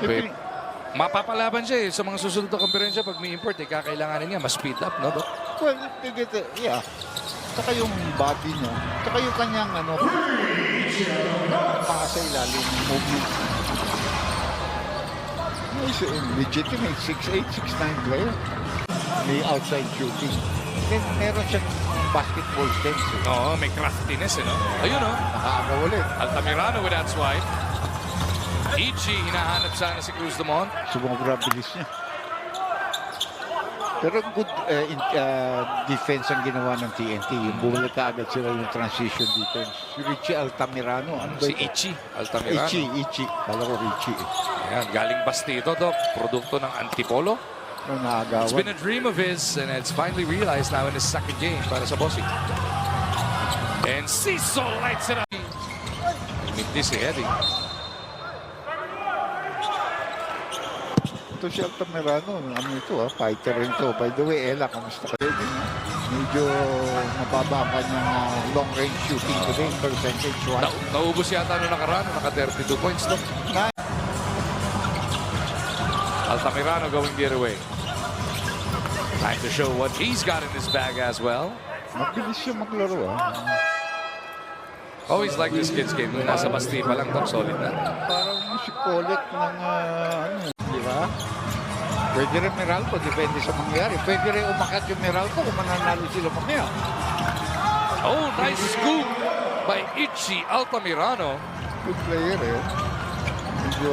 Wait. Mapapalaban siya sa mga susunod na konferensya pag may import, kakailanganin niya mas speed up, no? Well, yeah. Saka yung body niya, saka yung kanyang sa ilalim ng movement. He's a legitimate 6'8", 6'9" player. May outside shooting. Then meron siyang basketball sense. Oo, may craftiness, no? Ayun, no? Nakaaga ulit. Altamirano with that swipe. Ichi, hinahanap sana si Cruz Dumont. Sumobra bilis niya. Pero good defense ang ginawa ng TNT. Yung bumalik agad sila yung transition dito. Si Richie Altamirano. Ano Si Ichi Altamirano. Ichi. Kala ko Richie. Ayan, galing Bastito, Doc. Produkto ng Antipolo. Ano naagawan. It's been a dream of his and it's finally realized now in his second game para sa bossing. And Ciso lights it up. Minti si Eddie. Ito si Altamirano. Ano ito fighter rin to. By the way, Ella, kamusta kayo din? Medyo mababa pa niyang long range shooting today. Percentage 1. Naubos yata nung nakaraan. Naka 32 points, no? Altamirano going the other way. Time to show what he's got in his bag as well. Mabilis siya maglaro Always like this kid's game. Nung nasa Basti pa lang, top solid na. Parang si Collet ng di ba? Pwede rin Meralco, depende sa mangyari. Pwede rin umakat yung Meralco kung mananalo sila mamaya. Oh, nice scoop by Ichi Altamirano. Good player Medyo